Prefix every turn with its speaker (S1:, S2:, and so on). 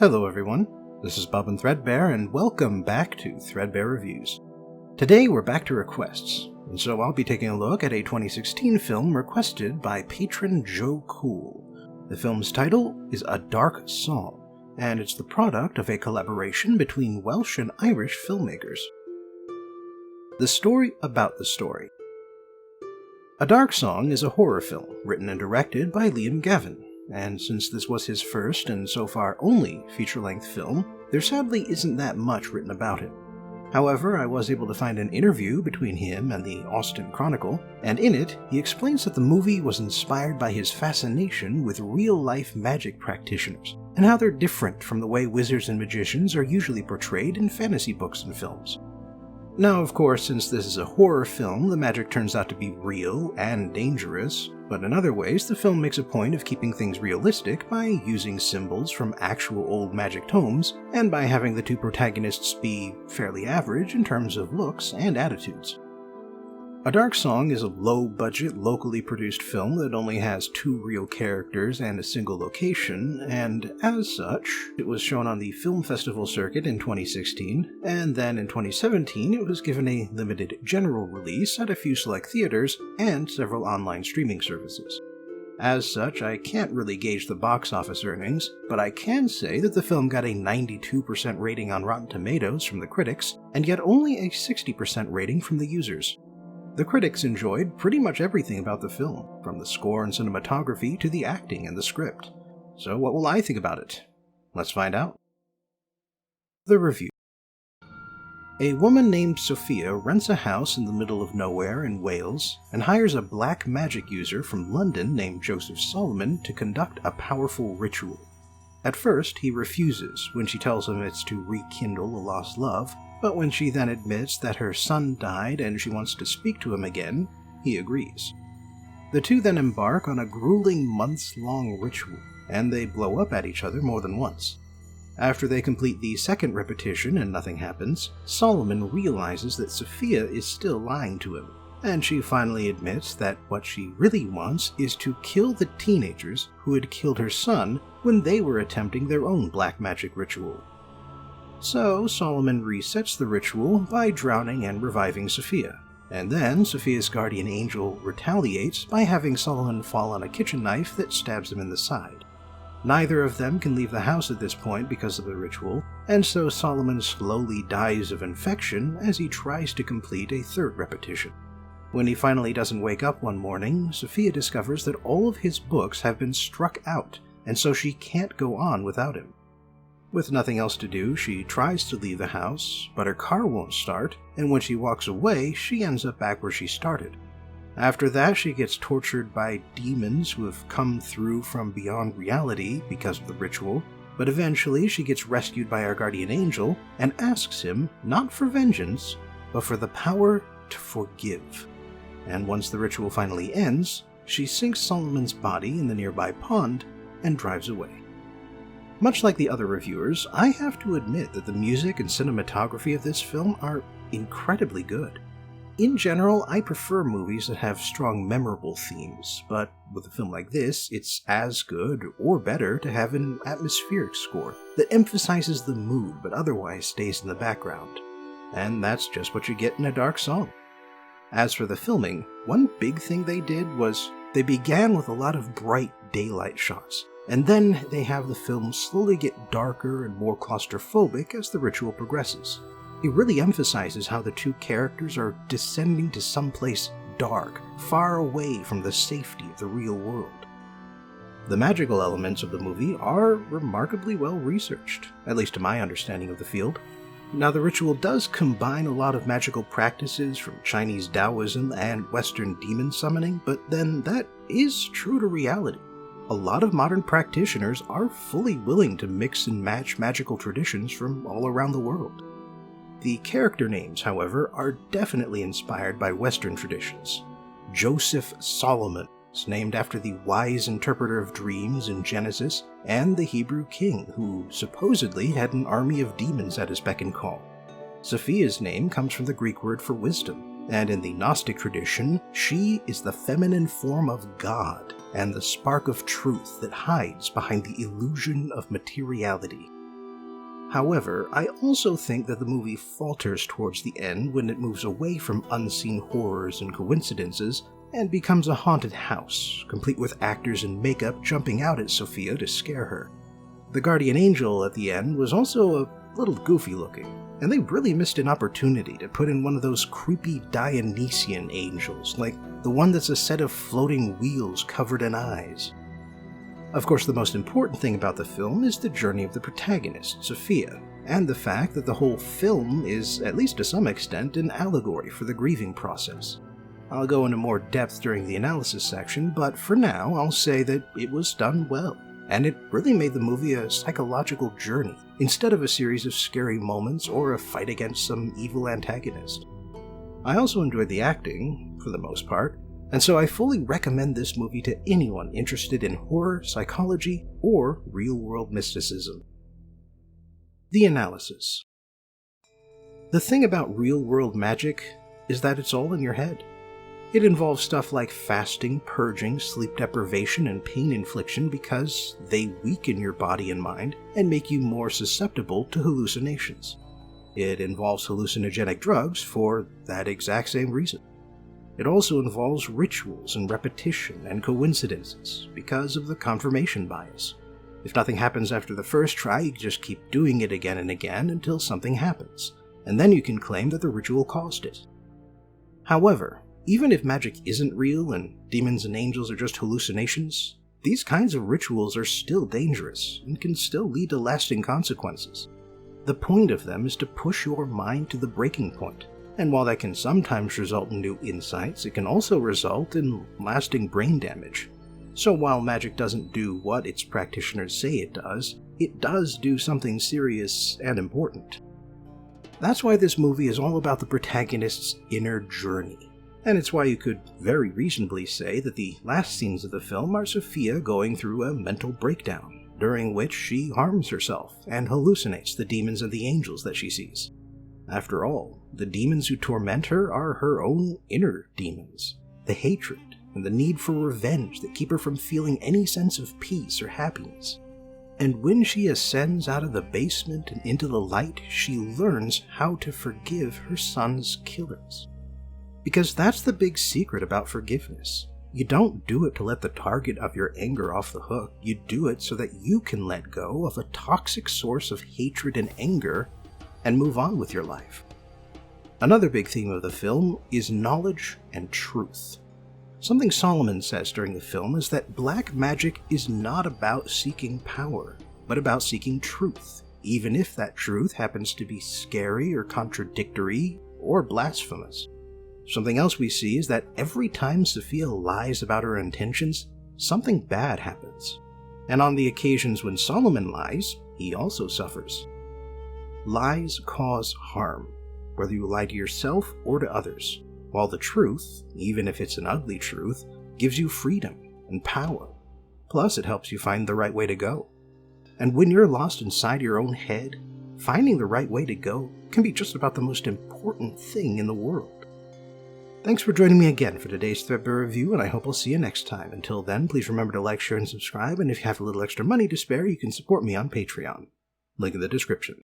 S1: Hello everyone, this is Bob and Threadbare, and welcome back to Threadbare Reviews. Today we're back to requests, and so I'll be taking a look at a 2016 film requested by patron Joe Cool. The film's title is A Dark Song, and it's the product of a collaboration between Welsh and Irish filmmakers. The story about the story. A Dark Song is a horror film written and directed by Liam Gavin. And since this was his first and so far only feature-length film, there sadly isn't that much written about it. However, I was able to find an interview between him and the Austin Chronicle, and in it, he explains that the movie was inspired by his fascination with real-life magic practitioners, and how they're different from the way wizards and magicians are usually portrayed in fantasy books and films. Now, of course, since this is a horror film, the magic turns out to be real and dangerous, but in other ways, the film makes a point of keeping things realistic by using symbols from actual old magic tomes, and by having the two protagonists be fairly average in terms of looks and attitudes. A Dark Song is a low-budget, locally produced film that only has 2 real characters and a single location, and as such, it was shown on the film festival circuit in 2016, and then in 2017 it was given a limited general release at a few select theaters and several online streaming services. As such, I can't really gauge the box office earnings, but I can say that the film got a 92% rating on Rotten Tomatoes from the critics, and yet only a 60% rating from the users. The critics enjoyed pretty much everything about the film, from the score and cinematography to the acting and the script. So what will I think about it? Let's find out. The review. A woman named Sophia rents a house in the middle of nowhere in Wales and hires a black magic user from London named Joseph Solomon to conduct a powerful ritual. At first, he refuses when she tells him it's to rekindle a lost love, but when she then admits that her son died and she wants to speak to him again, he agrees. The two then embark on a grueling months-long ritual, and they blow up at each other more than once. After they complete the second repetition and nothing happens, Solomon realizes that Sophia is still lying to him, and she finally admits that what she really wants is to kill the teenagers who had killed her son when they were attempting their own black magic ritual. So Solomon resets the ritual by drowning and reviving Sophia, and then Sophia's guardian angel retaliates by having Solomon fall on a kitchen knife that stabs him in the side. Neither of them can leave the house at this point because of the ritual, and so Solomon slowly dies of infection as he tries to complete a third repetition. When he finally doesn't wake up one morning, Sophia discovers that all of his books have been struck out, and so she can't go on without him. With nothing else to do, she tries to leave the house, but her car won't start, and when she walks away, she ends up back where she started. After that, she gets tortured by demons who have come through from beyond reality because of the ritual, but eventually she gets rescued by our guardian angel and asks him not for vengeance, but for the power to forgive. And once the ritual finally ends, she sinks Solomon's body in the nearby pond and drives away. Much like the other reviewers, I have to admit that the music and cinematography of this film are incredibly good. In general, I prefer movies that have strong, memorable themes, but with a film like this, it's as good or better to have an atmospheric score that emphasizes the mood but otherwise stays in the background. And that's just what you get in A Dark Song. As for the filming, one big thing they did was they began with a lot of bright daylight shots, and then they have the film slowly get darker and more claustrophobic as the ritual progresses. It really emphasizes how the two characters are descending to someplace dark, far away from the safety of the real world. The magical elements of the movie are remarkably well researched, at least to my understanding of the field. Now, the ritual does combine a lot of magical practices from Chinese Taoism and Western demon summoning, but then that is true to reality. A lot of modern practitioners are fully willing to mix and match magical traditions from all around the world. The character names, however, are definitely inspired by Western traditions. Joseph Solomon is named after the wise interpreter of dreams in Genesis, and the Hebrew king, who supposedly had an army of demons at his beck and call. Sophia's name comes from the Greek word for wisdom, and in the Gnostic tradition, she is the feminine form of God, and the spark of truth that hides behind the illusion of materiality. However, I also think that the movie falters towards the end when it moves away from unseen horrors and coincidences and becomes a haunted house, complete with actors in makeup jumping out at Sophia to scare her. The guardian angel at the end was also a little goofy looking, and they really missed an opportunity to put in one of those creepy Dionysian angels, like the one that's a set of floating wheels covered in eyes. Of course, the most important thing about the film is the journey of the protagonist, Sophia, and the fact that the whole film is, at least to some extent, an allegory for the grieving process. I'll go into more depth during the analysis section, but for now I'll say that it was done well, and it really made the movie a psychological journey, instead of a series of scary moments or a fight against some evil antagonist. I also enjoyed the acting, for the most part, and so I fully recommend this movie to anyone interested in horror, psychology, or real-world mysticism. The analysis. The thing about real-world magic is that it's all in your head. It involves stuff like fasting, purging, sleep deprivation, and pain infliction because they weaken your body and mind and make you more susceptible to hallucinations. It involves hallucinogenic drugs for that exact same reason. It also involves rituals and repetition and coincidences because of the confirmation bias. If nothing happens after the first try, you just keep doing it again and again until something happens, and then you can claim that the ritual caused it. However, even if magic isn't real and demons and angels are just hallucinations, these kinds of rituals are still dangerous and can still lead to lasting consequences. The point of them is to push your mind to the breaking point, and while that can sometimes result in new insights, it can also result in lasting brain damage. So while magic doesn't do what its practitioners say it does do something serious and important. That's why this movie is all about the protagonist's inner journey. And it's why you could very reasonably say that the last scenes of the film are Sophia going through a mental breakdown, during which she harms herself and hallucinates the demons and the angels that she sees. After all, the demons who torment her are her own inner demons, the hatred and the need for revenge that keep her from feeling any sense of peace or happiness. And when she ascends out of the basement and into the light, she learns how to forgive her son's killers. Because that's the big secret about forgiveness. You don't do it to let the target of your anger off the hook. You do it so that you can let go of a toxic source of hatred and anger and move on with your life. Another big theme of the film is knowledge and truth. Something Solomon says during the film is that black magic is not about seeking power, but about seeking truth, even if that truth happens to be scary or contradictory or blasphemous. Something else we see is that every time Sophia lies about her intentions, something bad happens. And on the occasions when Solomon lies, he also suffers. Lies cause harm, whether you lie to yourself or to others, while the truth, even if it's an ugly truth, gives you freedom and power. Plus, it helps you find the right way to go. And when you're lost inside your own head, finding the right way to go can be just about the most important thing in the world. Thanks for joining me again for today's Threadbare Review, and I hope I'll see you next time. Until then, please remember to like, share, and subscribe, and if you have a little extra money to spare, you can support me on Patreon. Link in the description.